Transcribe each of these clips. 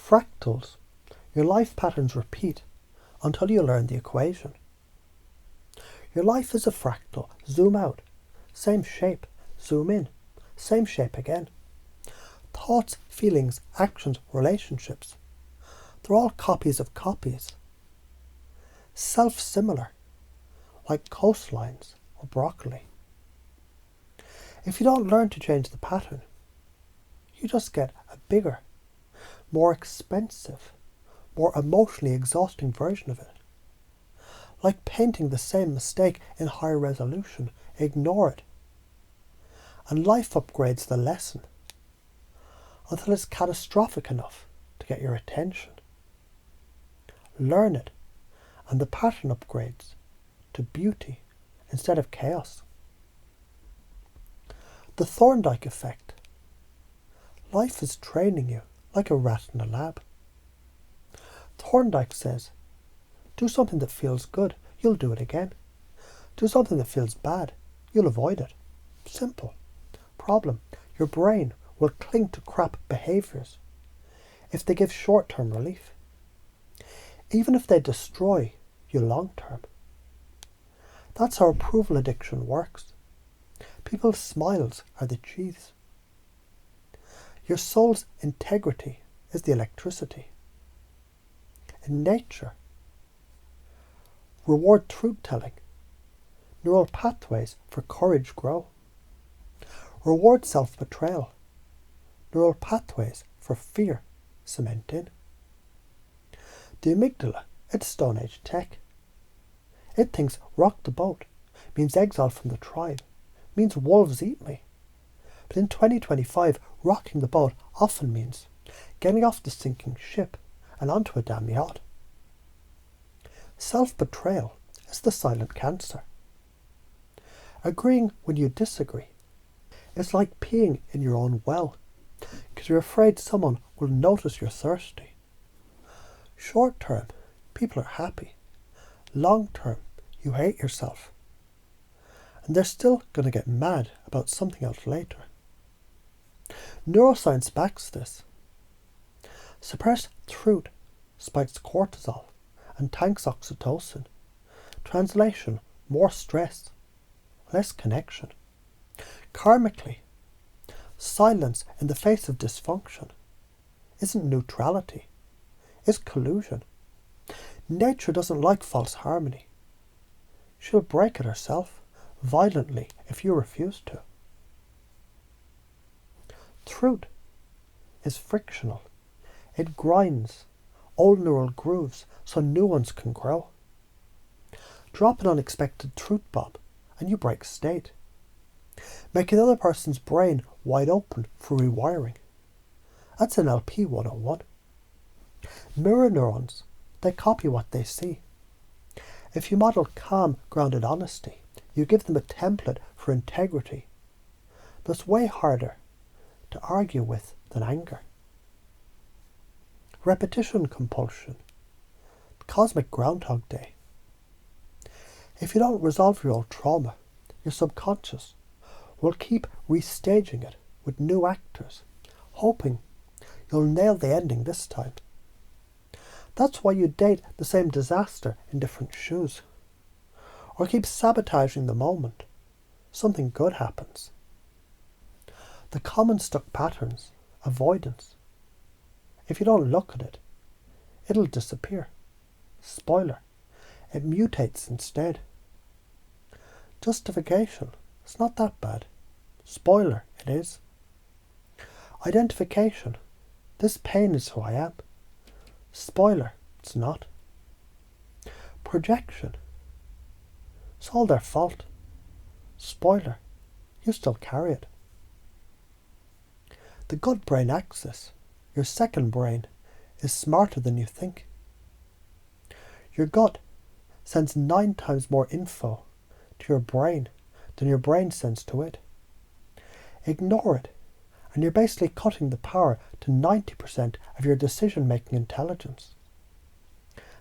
Fractals. Your life patterns repeat until you learn the equation. Your life is a fractal. Zoom out. Same shape. Zoom in. Same shape again. Thoughts, feelings, actions, relationships. They're all copies of copies. Self-similar, like coastlines or broccoli. If you don't learn to change the pattern, you just get a bigger, more expensive, more emotionally exhausting version of it. Like painting the same mistake in higher resolution, ignore it. And life upgrades the lesson until it's catastrophic enough to get your attention. Learn it, and the pattern upgrades to beauty instead of chaos. The Thorndike effect. Life is training you like a rat in a lab. Thorndike says, do something that feels good, you'll do it again. Do something that feels bad, you'll avoid it. Simple. Problem, your brain will cling to crap behaviours if they give short-term relief, even if they destroy you long-term. That's how approval addiction works. People's smiles are the cheese. Your soul's integrity is the electricity. In nature, reward truth-telling. Neural pathways for courage grow. Reward self-betrayal. Neural pathways for fear cement in. The amygdala, it's Stone Age tech. It thinks rock the boat means exile from the tribe, means wolves eat me. But in 2025, rocking the boat often means getting off the sinking ship and onto a damn yacht. Self-betrayal is the silent cancer. Agreeing when you disagree is like peeing in your own well, because you're afraid someone will notice you're thirsty. Short term, people are happy. Long term, you hate yourself. And they're still going to get mad about something else later. Neuroscience backs this. Suppressed truth spikes cortisol and tanks oxytocin. Translation, more stress, less connection. Karmically, silence in the face of dysfunction isn't neutrality, it's collusion. Nature doesn't like false harmony. She'll break it herself, violently, if you refuse to. Truth is frictional. It grinds old neural grooves so new ones can grow. Drop an unexpected truth bomb and you break state. Make another person's brain wide open for rewiring. That's NLP 101. Mirror neurons, they copy what they see. If you model calm, grounded honesty, you give them a template for integrity. That's way harder to argue with than anger. Repetition compulsion. Cosmic Groundhog Day. If you don't resolve your old trauma, your subconscious will keep restaging it with new actors, hoping you'll nail the ending this time. That's why you date the same disaster in different shoes. Or keep sabotaging the moment. Something good happens. The common stuck patterns, avoidance. If you don't look at it, it'll disappear. Spoiler, it mutates instead. Justification, it's not that bad. Spoiler, it is. Identification, this pain is who I am. Spoiler, it's not. Projection, it's all their fault. Spoiler, you still carry it. The gut-brain axis, your second brain, is smarter than you think. Your gut sends 9 times more info to your brain than your brain sends to it. Ignore it, and you're basically cutting the power to 90% of your decision-making intelligence.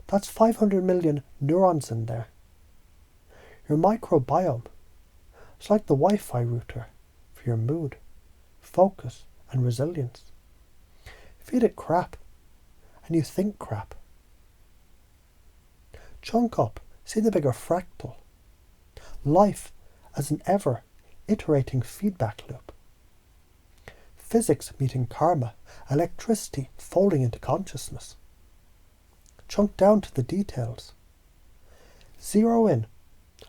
That's 500 million neurons in there. Your microbiome is like the Wi-Fi router for your mood, focus, and resilience. Feed it crap, and you think crap. Chunk up, see the bigger fractal. Life as an ever iterating feedback loop. Physics meeting karma, electricity folding into consciousness. Chunk down to the details. Zero in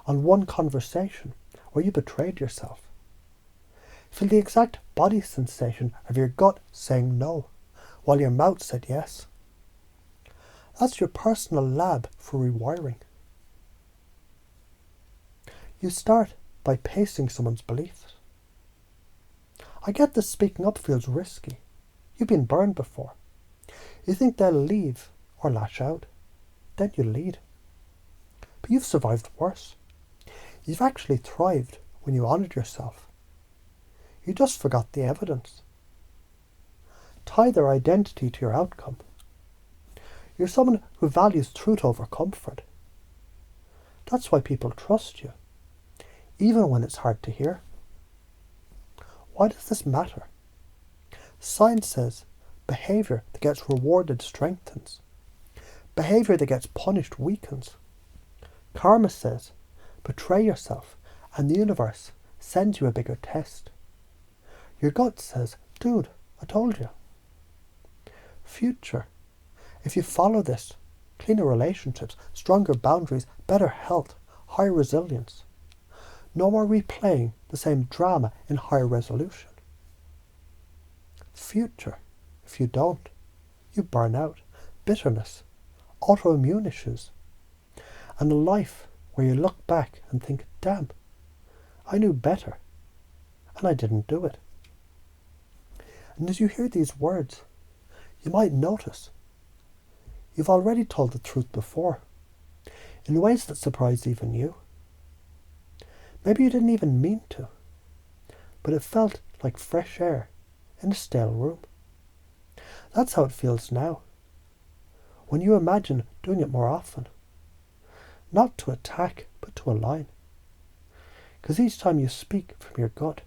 on one conversation where you betrayed yourself. Feel the exact body sensation of your gut saying no, while your mouth said yes. That's your personal lab for rewiring. You start by pacing someone's beliefs. I get that speaking up feels risky. You've been burned before. You think they'll leave or lash out. Then you lead. But you've survived worse. You've actually thrived when you honoured yourself. You just forgot the evidence. Tie their identity to your outcome. You're someone who values truth over comfort. That's why people trust you, even when it's hard to hear. Why does this matter? Science says behaviour that gets rewarded strengthens. Behaviour that gets punished weakens. Karma says betray yourself and the universe sends you a bigger test. Your gut says, dude, I told you. Future. If you follow this, cleaner relationships, stronger boundaries, better health, higher resilience. No more replaying the same drama in higher resolution. Future. If you don't, you burn out, bitterness, autoimmune issues, and a life where you look back and think, damn, I knew better, and I didn't do it. And as you hear these words, you might notice you've already told the truth before, in ways that surprised even you. Maybe you didn't even mean to, but it felt like fresh air in a stale room. That's how it feels now, when you imagine doing it more often. Not to attack, but to align. Because each time you speak from your gut,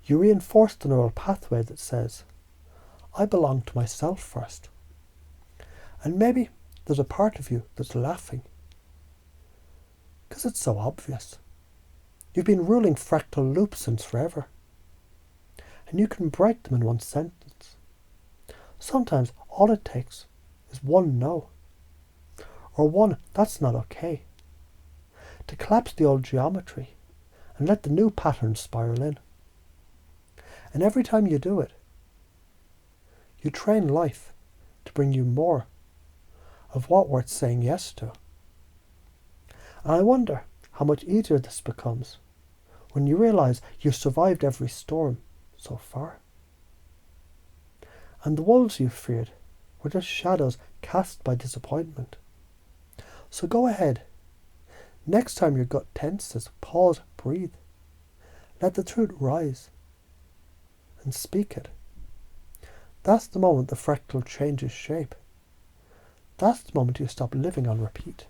you reinforce the neural pathway that says, I belong to myself first. And maybe there's a part of you that's laughing. Because it's so obvious. You've been ruling fractal loops since forever. And you can break them in one sentence. Sometimes all it takes is one no. Or one that's not okay. To collapse the old geometry and let the new patterns spiral in. And every time you do it, you train life to bring you more of what worth saying yes to. And I wonder how much easier this becomes when you realise you've survived every storm so far. And the wolves you feared were just shadows cast by disappointment. So go ahead. Next time your gut tenses, pause, breathe. Let the truth rise and speak it. That's the moment the fractal changes shape. That's the moment you stop living on repeat.